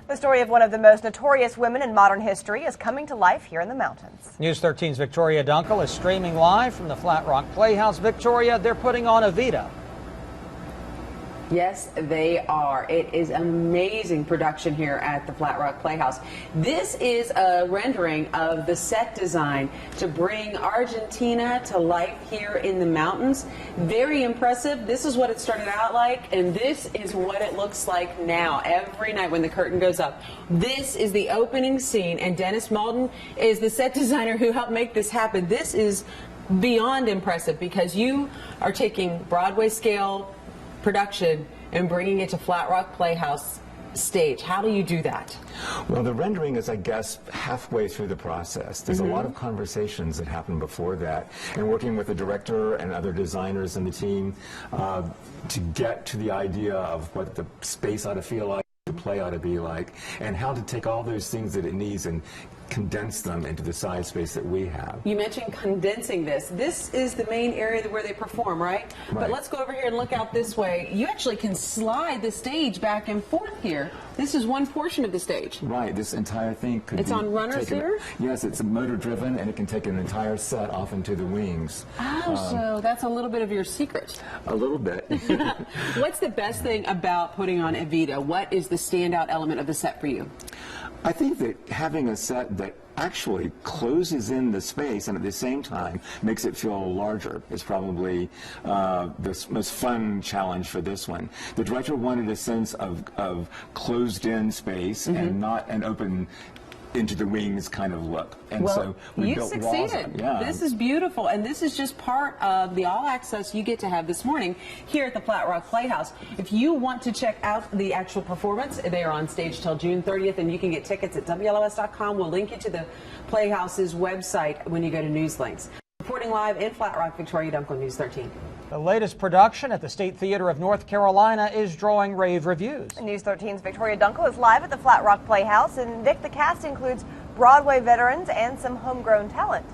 The story of one of the most notorious women in modern history is coming to life here in the mountains. News 13's Victoria Dunkel is streaming live from the Flat Rock Playhouse. Victoria, they're putting on Evita. Yes, they are. It is an amazing production here at the Flat Rock Playhouse. This is a rendering of the set design to bring Argentina to life here in the mountains. Very impressive. This is what it started out like, and this is what it looks like now. Every night when the curtain goes up, this is the opening scene, and Dennis Malden is the set designer who helped make this happen. This is beyond impressive because you are taking Broadway scale production and bringing it to Flat Rock Playhouse stage. How do you do that? Well, the rendering is, I guess, halfway through the process. There's a lot of conversations that happen before that, and working with the director and other designers in the team to get to the idea of what the space ought to feel like, the play ought to be like, and how to take all those things that it needs and condense them into the size space that we have. You mentioned condensing this. This is the main area where they perform, right? But let's go over here and look out this way. You actually can slide the stage back and forth here. This is one portion of the stage. Right, this entire thing could It's be on runners taken, here? Yes, it's motor driven, and it can take an entire set off into the wings. Oh, so that's a little bit of your secret. A little bit. What's the best thing about putting on Evita? What is the standout element of the set for you? I think that having a set that actually closes in the space and at the same time makes it feel larger is probably the most fun challenge for this one. The director wanted a sense of closed-in space and not an open into the wings kind of look. And well, so we built walls up. Yeah. This is beautiful, and this is just part of the all-access you get to have this morning here at the Flat Rock Playhouse. If you want to check out the actual performance, they are on stage till June 30th, and you can get tickets at WLOS.com. We'll link you to the Playhouse's website when you go to Newslinks. Reporting live in Flat Rock, Victoria Dunkel, News 13. The latest production at the State Theater of North Carolina is drawing rave reviews. News 13's Victoria Dunkel is live at the Flat Rock Playhouse, and Vic, the cast includes Broadway veterans and some homegrown talent.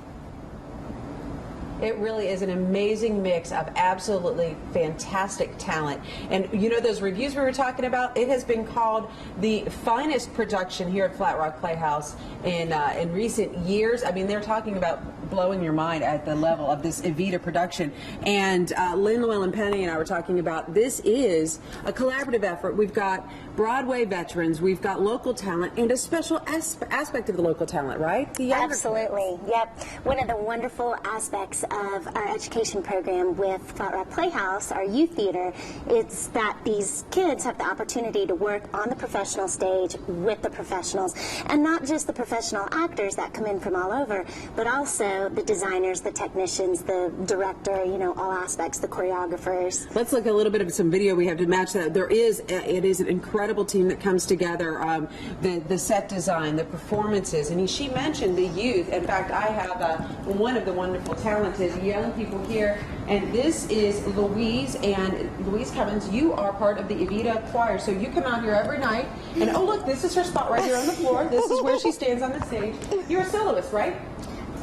It really is an amazing mix of absolutely fantastic talent. And you know those reviews we were talking about? It has been called the finest production here at Flat Rock Playhouse in recent years. I mean, they're talking about blowing your mind at the level of this Evita production. And Lynn Llewellyn Penny and I were talking about this is a collaborative effort. We've got Broadway veterans, we've got local talent, and a special aspect of the local talent, right? The younger Absolutely, yep. One of the wonderful aspects of our education program with Flat Rock Playhouse, our youth theater, is that these kids have the opportunity to work on the professional stage with the professionals, and not just the professional actors that come in from all over, but also the designers, the technicians, the director, you know, all aspects, the choreographers. Let's look at a little bit of some video we have to match that. It is an incredible team that comes together, the set design, the performances, and she mentioned the youth. In fact, I have one of the wonderful talented young people here, and this is Louise, and Louise Cummins, you are part of the Evita choir, so you come out here every night, and oh look, this is her spot right here on the floor. This is where she stands on the stage. You're a soloist, right?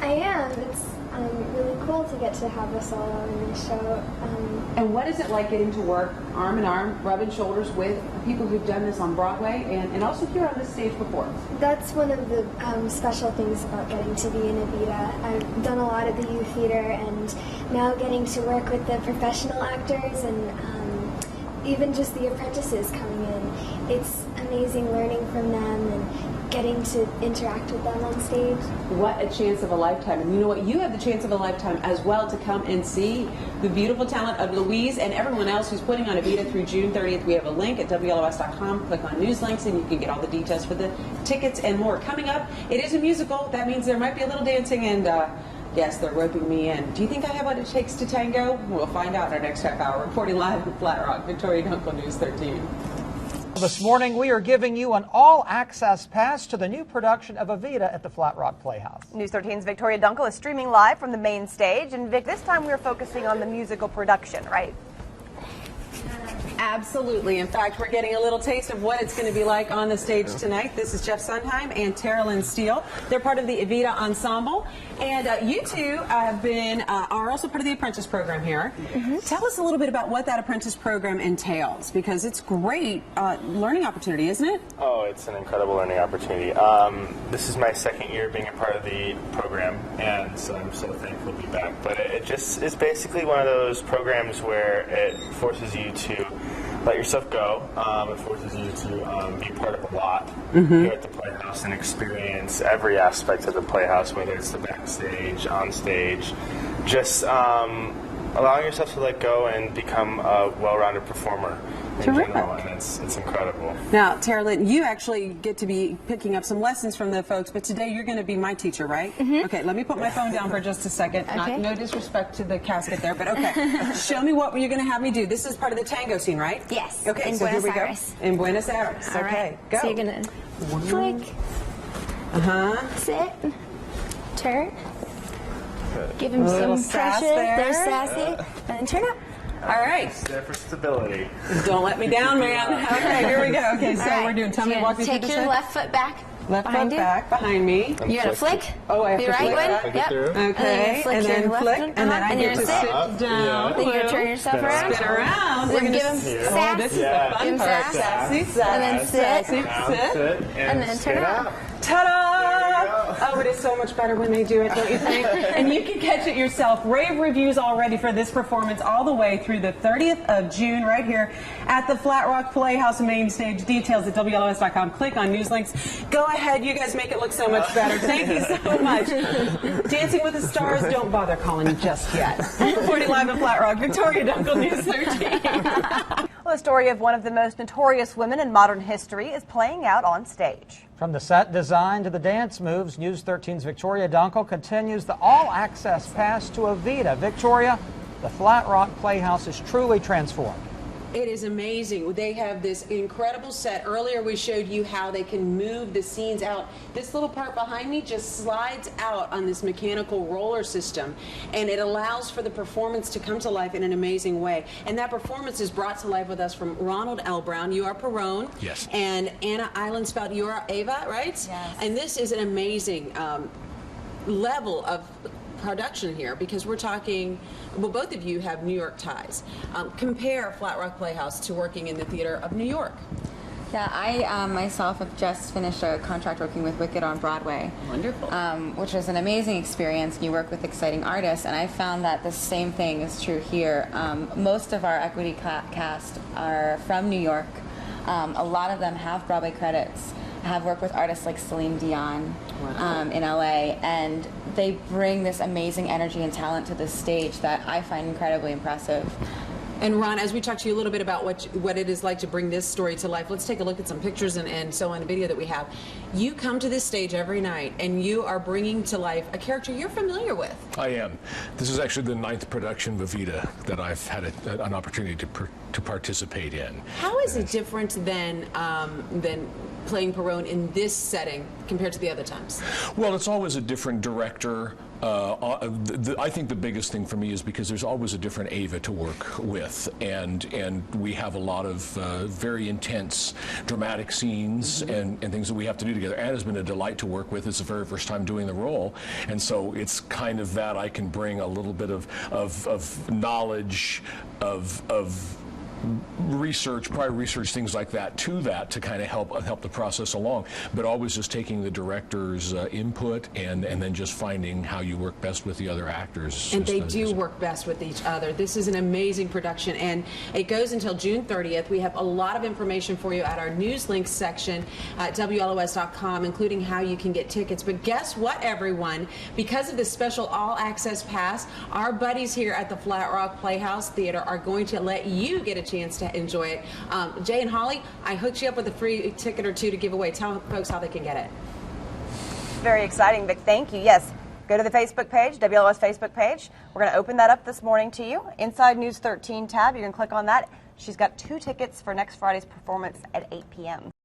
I am. It's really cool to get to have a solo in this show. And what is it like getting to work arm in arm, rubbing shoulders with people who've done this on Broadway and also here on this stage before? That's one of the special things about getting to be in Evita. I've done a lot of the youth theater, and now getting to work with the professional actors and even just the apprentices coming in. It's amazing learning from them and getting to interact with them on stage. What a chance of a lifetime. And you know what? You have the chance of a lifetime as well to come and see the beautiful talent of Louise and everyone else who's putting on Evita through June 30th. We have a link at WLOS.com. Click on News Links and you can get all the details for the tickets and more. Coming up, it is a musical. That means there might be a little dancing, and yes, they're roping me in. Do you think I have what it takes to tango? We'll find out in our next half hour. Reporting live in Flat Rock, Victoria Dunkel, News 13. This morning, we are giving you an all-access pass to the new production of Evita at the Flat Rock Playhouse. News 13's Victoria Dunkel is streaming live from the main stage. And Vic, this time we're focusing on the musical production, right? Absolutely. In fact, we're getting a little taste of what it's going to be like on the stage tonight. This is Jeff Sondheim and Tara Lynn Steele. They're part of the Evita ensemble. And you two are also part of the apprentice program here. Tell us a little bit about what that apprentice program entails, because it's great learning opportunity, isn't it? Oh, it's an incredible learning opportunity. This is my second year being a part of the program, and so I'm so thankful to be back. But it just is basically one of those programs where it forces you to let yourself go. It forces you to be part of a lot here at the Playhouse and experience every aspect of the Playhouse, whether it's the backstage, on stage, just allowing yourself to let go and become a well-rounded performer in general, and it's incredible. Now, Tara Lynn, you actually get to be picking up some lessons from the folks, but today you're going to be my teacher, right? Okay, let me put my phone down for just a second. Okay. No disrespect to the casket there, but okay. Show me what you're going to have me do. This is part of the tango scene, right? Yes. Okay, in so Buenos here we go. Aires. In Buenos Aires. All Okay, right. go. So you're going to flick, sit, turn, give him some sass pressure. there. There's sassy, and then turn up. All right. There for stability. Don't let me down, man. Okay, here we go. Okay, so we're doing, tell me, walk me through Take this. your left foot back. Left behind foot you. back behind me. You're gonna flick. Oh, I have the to right flick one. back. Yep. Through. Okay, And then flick, left and then I and get you're to sit. sit down. Then you're gonna turn yourself around. Spin around. Then give him Oh, sass. this is the fun Give him part. sass. Sassy, sassy, And then sit. sassy, sit. And then turn up. Ta-da! Oh, it is so much better when they do it, don't you think? And you can catch it yourself. Rave reviews already for this performance all the way through the 30th of June right here at the Flat Rock Playhouse main stage. Details at WLOS.com. Click on news links. Go ahead. You guys make it look so much better. Thank you so much. Dancing with the Stars, don't bother calling just yet. Reporting live at Flat Rock, Victoria Dunkel, News 13. Well, the story of one of the most notorious women in modern history is playing out on stage. From the set design to the dance moves, News 13's Victoria Dunkel continues the all-access pass to Evita. Victoria, the Flat Rock Playhouse is truly transformed. It is amazing. They have this incredible set. Earlier we showed you how they can move the scenes out. This little part behind me just slides out on this mechanical roller system, and it allows for the performance to come to life in an amazing way. And that performance is brought to life with us from Ronald L. Brown. You are Perone. Yes. And Anna Eilenspelt, you are Ava, right? Yes. And this is an amazing level of production here, because we're talking, well, both of you have New York ties. Compare Flat Rock Playhouse to working in the theater of New York. Yeah, I myself have just finished a contract working with Wicked on Broadway. Wonderful. Which was an amazing experience. You work with exciting artists, and I found that the same thing is true here. Most of our equity cast are from New York. A lot of them have Broadway credits, have worked with artists like Celine Dion in LA, and they bring this amazing energy and talent to the stage that I find incredibly impressive. And Ron, as we talk to you a little bit about what it is like to bring this story to life, let's take a look at some pictures and so on, video that we have. You come to this stage every night, and you are bringing to life a character you're familiar with. I am. This is actually the 9th production of Evita that I've had an opportunity to participate in. How is it different than playing Perone in this setting compared to the other times? Well, it's always a different director. I think the biggest thing for me is because there's always a different Ava to work with, and we have a lot of very intense dramatic scenes and things that we have to do together. Anna's been a delight to work with. It's the very first time doing the role, and so it's kind of that I can bring a little bit of knowledge of research, prior research, things like that to kind of help the process along, but always just taking the director's input and then just finding how you work best with the other actors. And they do work best with each other. This is an amazing production, and it goes until June 30th. We have a lot of information for you at our news links section at WLOS.com, including how you can get tickets. But guess what, everyone? Because of this special all-access pass, our buddies here at the Flat Rock Playhouse Theater are going to let you get a chance to enjoy it. Jay and Holly, I hooked you up with a free ticket or two to give away. Tell folks how they can get it. Very exciting, Vic. Thank you. Yes, go to the Facebook page, WLOS Facebook page. We're going to open that up this morning to you. Inside News 13 tab, you can click on that. She's got 2 tickets for next Friday's performance at 8 p.m.